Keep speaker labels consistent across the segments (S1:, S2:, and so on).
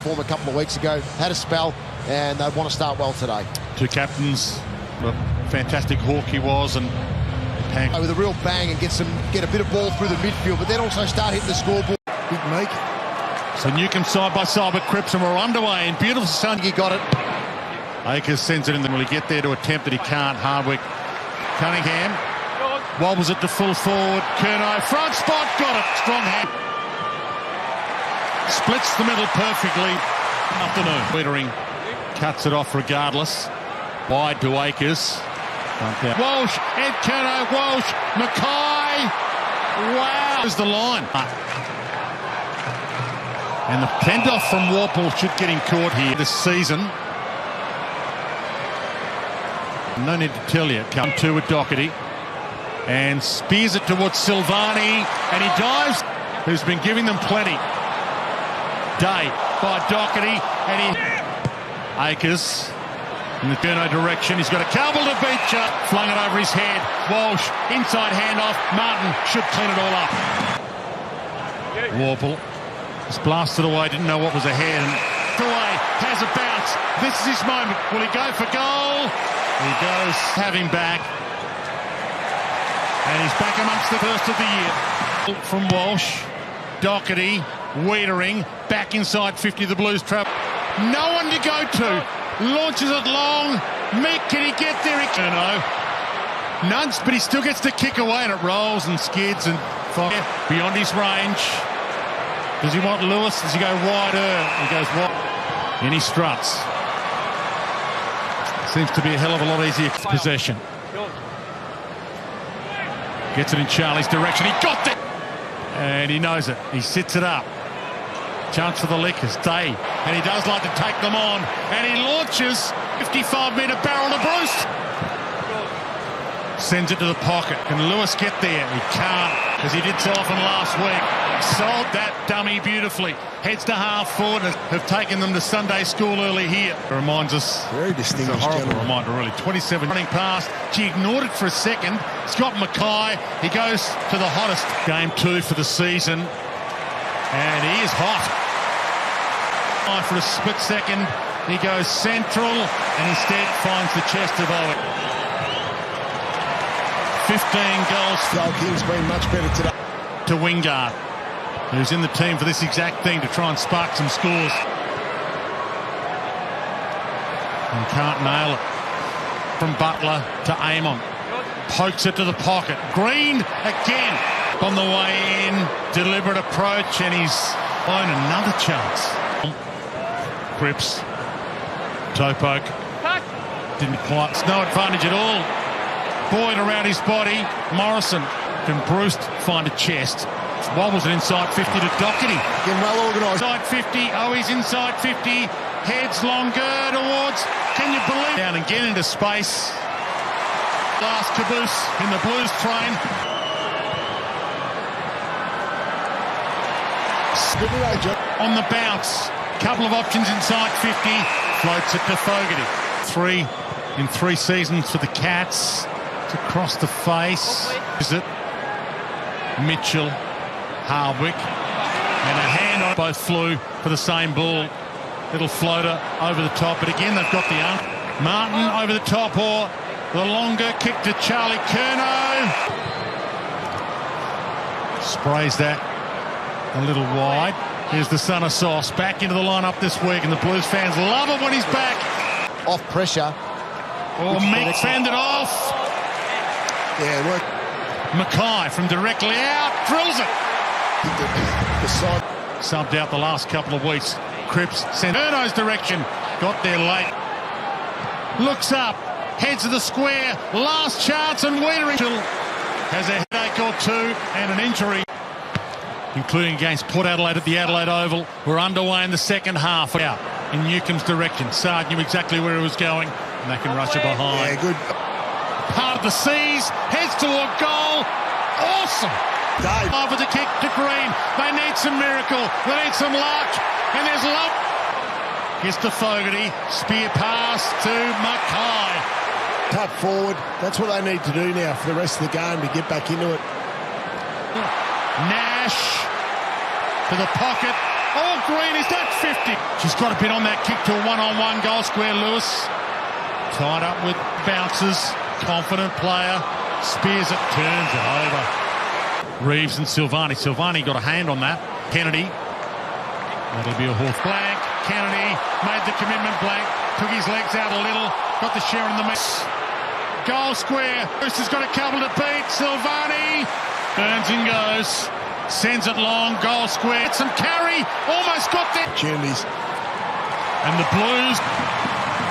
S1: Form a couple of weeks ago, had a spell, and they want to start well today.
S2: Two captains, what a fantastic hawk he was, and
S1: with a real bang and get a bit of ball through the midfield, but then also start hitting the scoreboard. Big make.
S2: So Newcombe side by side with Cripps, and we're underway in beautiful sun.
S1: He got it.
S2: Akers sends it in. Will he get there to attempt it? He can't. Hardwick. Cunningham wobbles it to full forward. Curnow front spot, got it. Strong hand. Splits the middle perfectly. Afternoon. Wiedering cuts it off regardless. Wide to Akers. Walsh, Ed Curnow, Walsh, Mackay. Wow. There's the line. And the send-off from Warple should get him caught here this season. No need to tell you. Come to with Doherty. And spears it towards Silvani. And he dives. Who's been giving them plenty. Day by Doherty. And Akers in the Curnow direction. He's got a Campbell to beat you. Flung it over his head. Walsh, inside handoff. Martin should clean it all up. Warple just blasted away, didn't know what was ahead. And away, has a bounce. This is his moment. Will he go for goal? He goes, have him back. And he's back amongst the first of the year. From Walsh, Doherty, Wiedering, back inside 50, the Blues trap. No one to go to. Launches it long. Meek, can he get there? Curnow. Nudged, but he still gets to kick away, and it rolls and skids and fire beyond his range. Does he want Lewis? Does he go wider? He goes wide. And he struts. Seems to be a hell of a lot easier possession. Gets it in Charlie's direction. He got it! And he knows it. He sits it up. Chance for the Lickers. Day. And he does like to take them on. And he launches 55-metre barrel to Bruce. Sends it to the pocket. Can Lewis get there? He can't, because he did so often last week. Sold that dummy beautifully. Heads to half forward and have taken them to Sunday school early here. It reminds us.
S1: Very distinguished.
S2: It's a horrible reminder, really. 27 running past. She ignored it for a second. Scott Mackay. He goes to the hottest. Game 2 for the season. And he is hot. For a split second, he goes central and instead finds the chest of Owen. 15 goals.
S1: Joel King's been much better today.
S2: To Wingard, who's in the team for this exact thing, to try and spark some scores. And can't nail it. From Butler to Amon. Pokes it to the pocket. Green again. On the way in. Deliberate approach, and he's blown another chance. Cripps. Toe poke. Didn't quite. No advantage at all. Boyd around his body. Morrison. Can Bruce find a chest? Wobbles it inside 50 to Doherty.
S1: Again, well organised.
S2: Inside 50. Oh, he's inside 50. Heads longer towards. Can you believe? Down again into space. Last caboose in the Blues train. On the bounce. Couple of options inside 50. Floats it to Fogarty. 3 in 3 seasons for the Cats. It's across the face. Is it? Mitchell, Hardwick, and a hand on. Both flew for the same ball. Little floater over the top, but again they've got the arm. Martin over the top, or the longer kick to Charlie Curnow. Sprays that a little wide. Here's the son of Sauce back into the lineup this week, and the Blues fans love it when he's back.
S1: Off pressure.
S2: Oh, Meek fended off.
S1: Yeah, work.
S2: Mackay from directly out, drills it.
S1: The side.
S2: Subbed out the last couple of weeks. Cripps sent Ernow's direction. Got there late. Looks up. Heads to the square. Last chance, and Wiedering has a headache or two and an injury. Including against Port Adelaide at the Adelaide Oval. We're underway in the second half. Out in Newcomb's direction. Sarge knew exactly where he was going, and they can rush it behind.
S1: Yeah, good.
S2: Part of the seas, heads toward goal. Awesome.
S1: Dave.
S2: Over the kick to Green. They need some miracle. They need some luck. And there's luck. Gets to Fogarty. Spear pass to Mackay.
S1: Cut forward. That's what they need to do now for the rest of the game, to get back into it.
S2: Nash to the pocket. Oh, Green, is that 50? She's got a bit on that kick to a one-on-one goal square, Lewis. Tied up with bounces. Confident player. Spears it, turns it over. Reeves and Silvani. Silvani got a hand on that. Kennedy. That'll be a Hawthorn. Blank. Kennedy made the commitment blank. Took his legs out a little. Got the share in the mix. Goal square. Bruce has got a couple to beat. Silvani. Burns and goes. Sends it long. Goal square. Some carry. Almost got there.
S1: Opportunities.
S2: And the Blues.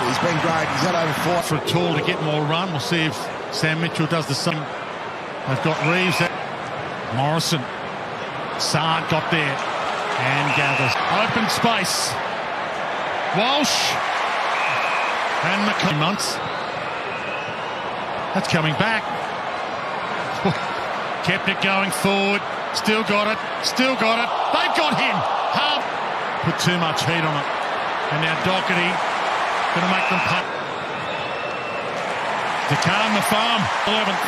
S1: He's been great. He's had over 4.
S2: For a tall to get more run. We'll see if Sam Mitchell does the same. They've got Reeves. Morrison. Sard got there. And gathers. Open space. Walsh. And McCann. Months. That's coming back. Kept it going forward. Still got it. Still got it. They've got him. Half. Put too much heat on it. And now Doherty going to make them punt. Decaan the farm. 11th.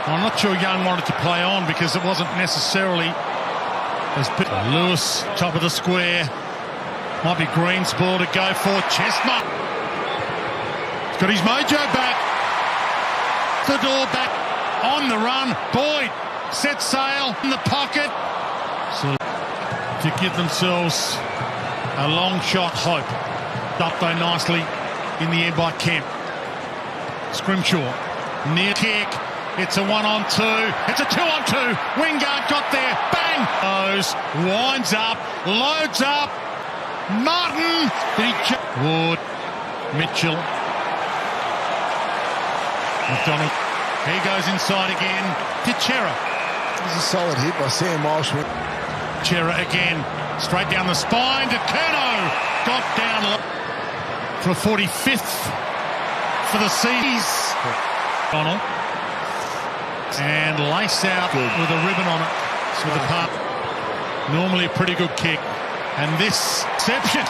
S2: I'm not sure Young wanted to play on because it wasn't necessarily as big. Lewis, top of the square. Might be Green's ball to go for. Chestnut. He's got his mojo back. The door back. On the run. Boyd. Set sail in the pocket. So to give themselves a long shot hope. Up though nicely in the air by Kemp. Scrimshaw. Near kick. It's a 1-on-2. It's a 2-on-2. Wingard got there. Bang! Goes. Winds up. Loads up. Martin. Ward. Mitchell. McDonald. He goes inside again to Chera.
S1: This is a solid hit by Sam Walsh.
S2: Chera again. Straight down the spine to Kerno. Got down for a 45th for the Seas. Donald. And lace out with a ribbon on it. With the part. Normally a pretty good kick. And this exception.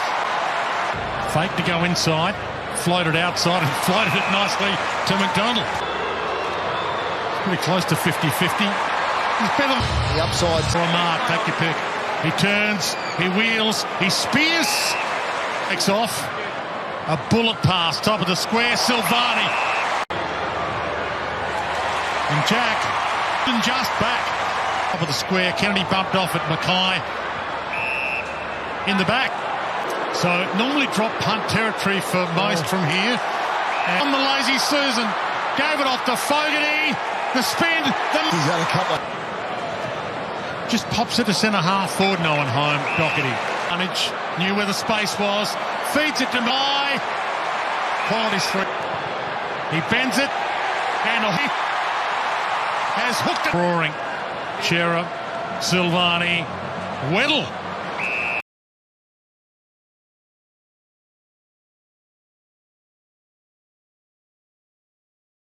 S2: Fake to go inside. Floated outside and floated it nicely to McDonald. Pretty close to 50-50. He's better.
S1: The upside.
S2: For a mark, take your pick. He turns, he wheels, he spears. Takes off. A bullet pass, top of the square, Silvani. And Jack, and just back. Top of the square, Kennedy bumped off at Mackay. In the back. So normally drop punt territory for most from here. And on the lazy Susan, gave it off to Fogarty. The spin.
S1: He's had a couple.
S2: Just pops it to centre half forward. No one home. Doherty. Knew where the space was. Feeds it to Mai. Quality three. He bends it. And he has hooked it. Roaring. Chera. Silvani. Weddle.